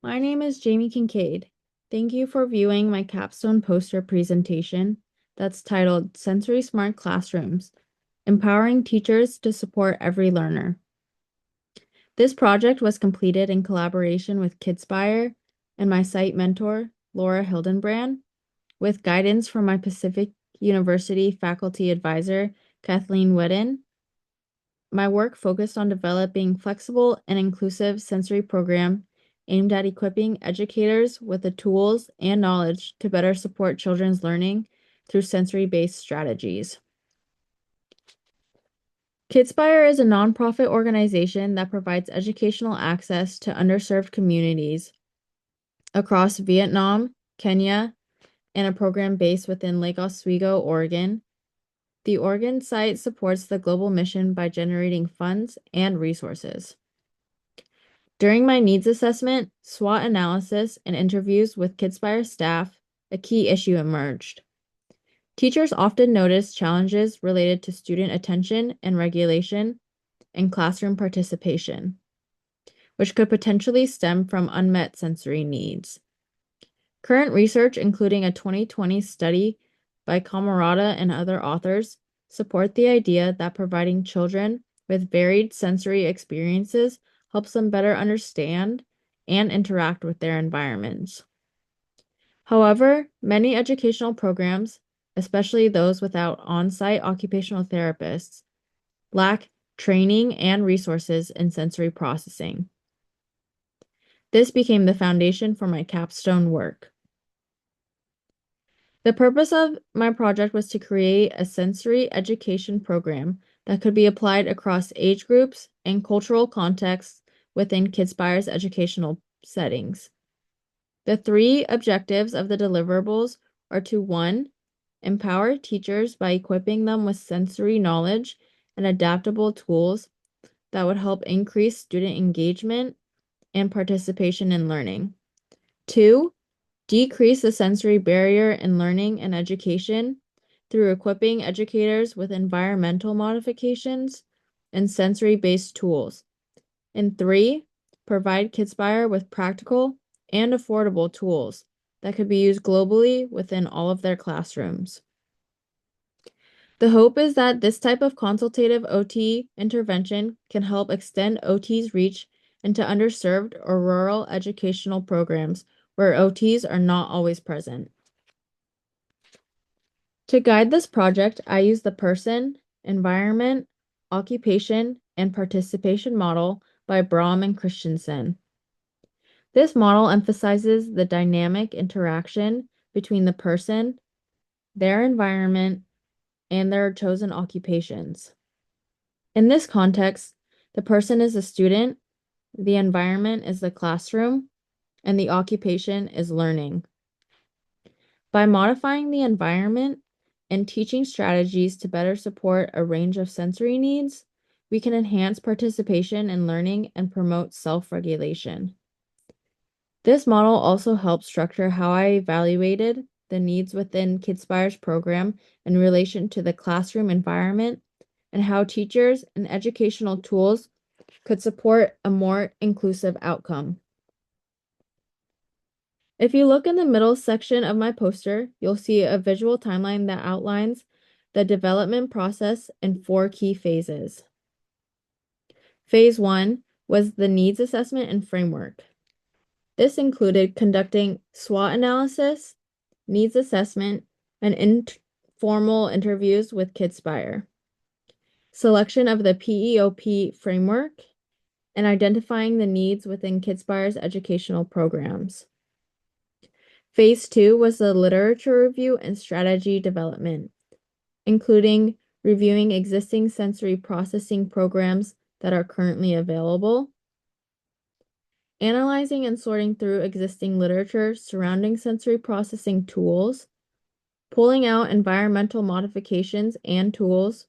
My name is Jamie Kincaid. Thank you for viewing my capstone poster presentation that's titled Sensory Smart Classrooms, Empowering Teachers to Support Every Learner. This project was completed in collaboration with Kidspire and my site mentor, Laura Hildenbrand, with guidance from my Pacific University faculty advisor, Kathleen Whitten. My work focused on developing flexible and inclusive sensory program aimed at equipping educators with the tools and knowledge to better support children's learning through sensory-based strategies. Kidspire is a nonprofit organization that provides educational access to underserved communities across Vietnam, Kenya, and a program based within Lake Oswego, Oregon. The Oregon site supports the global mission by generating funds and resources. During my needs assessment, SWOT analysis, and interviews with Kidspire staff, a key issue emerged. Teachers often notice challenges related to student attention and regulation and classroom participation, which could potentially stem from unmet sensory needs. Current research, including a 2020 study by Camarada and other authors, support the idea that providing children with varied sensory experiences helps them better understand and interact with their environments. However, many educational programs, especially those without on-site occupational therapists, lack training and resources in sensory processing. This became the foundation for my capstone work. The purpose of my project was to create a sensory education program that could be applied across age groups and cultural contexts within Kidspire's educational settings. The three objectives of the deliverables are to 1, empower teachers by equipping them with sensory knowledge and adaptable tools that would help increase student engagement and participation in learning. 2, decrease the sensory barrier in learning and education through equipping educators with environmental modifications and sensory-based tools. And 3, provide Kidspire with practical and affordable tools that could be used globally within all of their classrooms. The hope is that this type of consultative OT intervention can help extend OT's reach into underserved or rural educational programs where OTs are not always present. To guide this project, I use the person, environment, occupation, and participation model by Brahm and Christensen. This model emphasizes the dynamic interaction between the person, their environment, and their chosen occupations. In this context, the person is a student, the environment is the classroom, and the occupation is learning. By modifying the environment and teaching strategies to better support a range of sensory needs, we can enhance participation in learning and promote self-regulation. This model also helps structure how I evaluated the needs within Kidspire's program in relation to the classroom environment and how teachers and educational tools could support a more inclusive outcome. If you look in the middle section of my poster, you'll see a visual timeline that outlines the development process in 4 key phases. Phase 1 was the needs assessment and framework. This included conducting SWOT analysis, needs assessment, and informal interviews with Kidspire, selection of the PEOP framework, and identifying the needs within Kidspire's educational programs. Phase 2 was the literature review and strategy development, including reviewing existing sensory processing programs that are currently available, analyzing and sorting through existing literature surrounding sensory processing tools, pulling out environmental modifications and tools,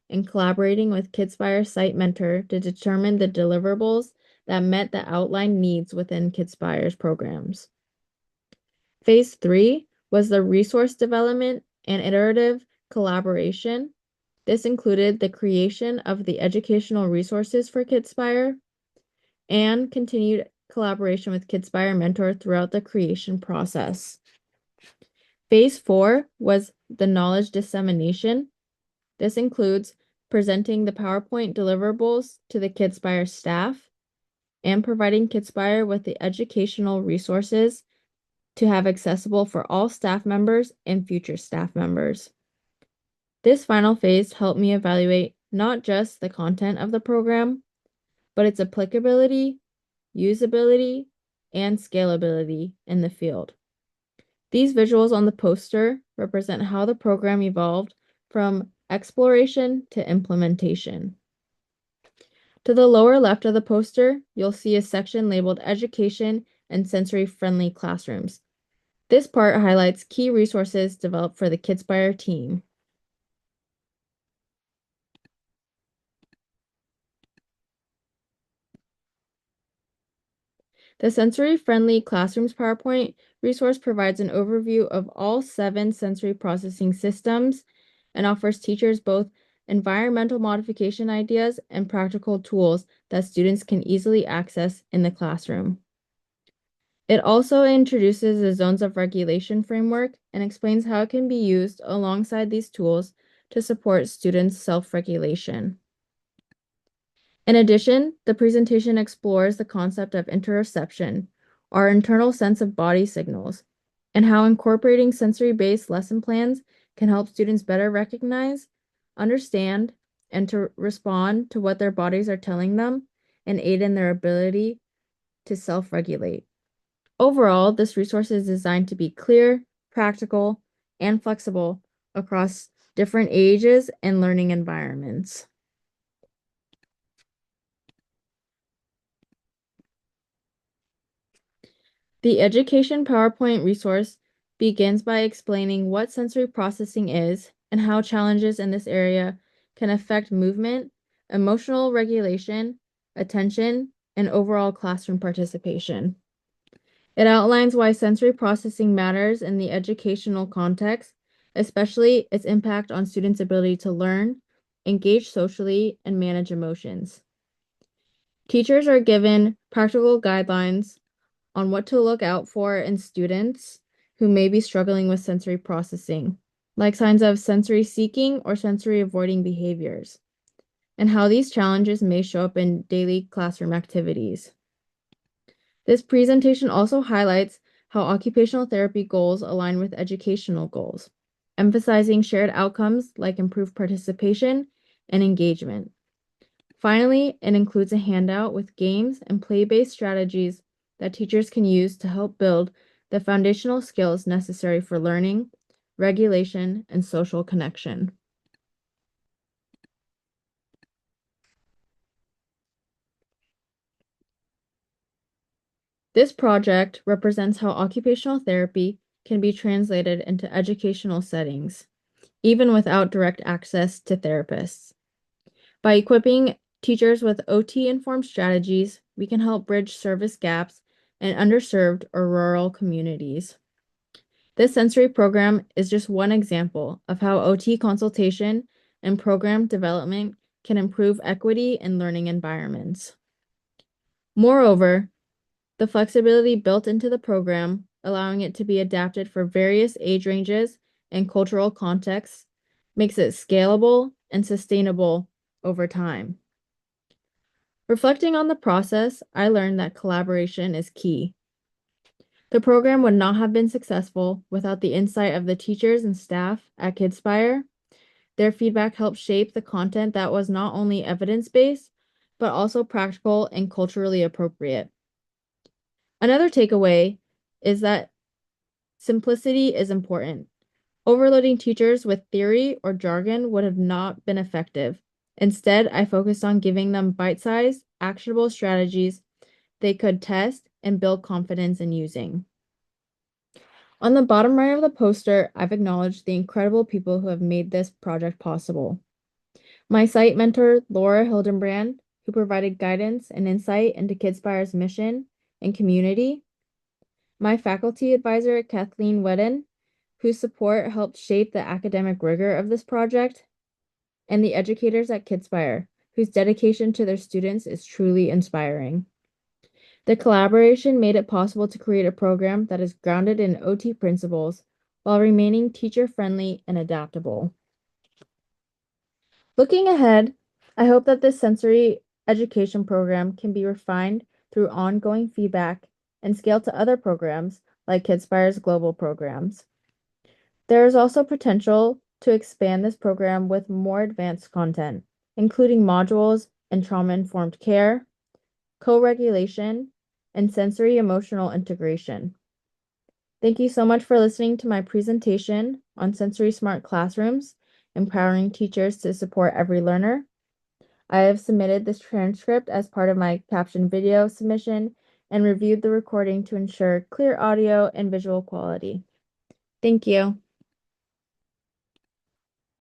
and collaborating with Kidspire Site Mentor to determine the deliverables that met the outlined needs within Kidspire's programs. Phase 3 was the resource development and iterative collaboration. This included the creation of the educational resources for Kidspire and continued collaboration with Kidspire mentor throughout the creation process. Phase 4 was the knowledge dissemination. This includes presenting the PowerPoint deliverables to the Kidspire staff and providing Kidspire with the educational resources to have accessible for all staff members and future staff members. This final phase helped me evaluate not just the content of the program, but its applicability, usability, and scalability in the field. These visuals on the poster represent how the program evolved from exploration to implementation. To the lower left of the poster, you'll see a section labeled Education and Sensory-Friendly Classrooms. This part highlights key resources developed for the Kidspire team. The Sensory-Friendly Classrooms PowerPoint resource provides an overview of all 7 sensory processing systems and offers teachers both environmental modification ideas and practical tools that students can easily access in the classroom. It also introduces the zones of regulation framework and explains how it can be used alongside these tools to support students' self-regulation. In addition, the presentation explores the concept of interoception, our internal sense of body signals, and how incorporating sensory-based lesson plans can help students better recognize, understand, and to respond to what their bodies are telling them and aid in their ability to self-regulate. Overall, this resource is designed to be clear, practical, and flexible across different ages and learning environments. The Education PowerPoint resource begins by explaining what sensory processing is and how challenges in this area can affect movement, emotional regulation, attention, and overall classroom participation. It outlines why sensory processing matters in the educational context, especially its impact on students' ability to learn, engage socially, and manage emotions. Teachers are given practical guidelines on what to look out for in students who may be struggling with sensory processing, like signs of sensory seeking or sensory avoiding behaviors, and how these challenges may show up in daily classroom activities. This presentation also highlights how occupational therapy goals align with educational goals, emphasizing shared outcomes like improved participation and engagement. Finally, it includes a handout with games and play-based strategies that teachers can use to help build the foundational skills necessary for learning, regulation, and social connection. This project represents how occupational therapy can be translated into educational settings, even without direct access to therapists. By equipping teachers with OT-informed strategies, we can help bridge service gaps in underserved or rural communities. This sensory program is just one example of how OT consultation and program development can improve equity in learning environments. Moreover, the flexibility built into the program, allowing it to be adapted for various age ranges and cultural contexts, makes it scalable and sustainable over time. Reflecting on the process, I learned that collaboration is key. The program would not have been successful without the insight of the teachers and staff at Kidspire. Their feedback helped shape the content that was not only evidence-based, but also practical and culturally appropriate. Another takeaway is that simplicity is important. Overloading teachers with theory or jargon would have not been effective. Instead, I focused on giving them bite-sized, actionable strategies they could test and build confidence in using. On the bottom right of the poster, I've acknowledged the incredible people who have made this project possible. My site mentor, Laura Hildenbrand, who provided guidance and insight into Kidspire's mission and community. My faculty advisor, Kathleen Wedden, whose support helped shape the academic rigor of this project. And the educators at Kidspire, whose dedication to their students is truly inspiring. The collaboration made it possible to create a program that is grounded in OT principles while remaining teacher-friendly and adaptable. Looking ahead, I hope that this sensory education program can be refined through ongoing feedback and scaled to other programs like KidSpire's global programs. There is also potential to expand this program with more advanced content, including modules in trauma-informed care, co-regulation, and sensory emotional integration. Thank you so much for listening to my presentation on sensory smart classrooms, empowering teachers to support every learner. I have submitted this transcript as part of my caption video submission and reviewed the recording to ensure clear audio and visual quality. Thank you.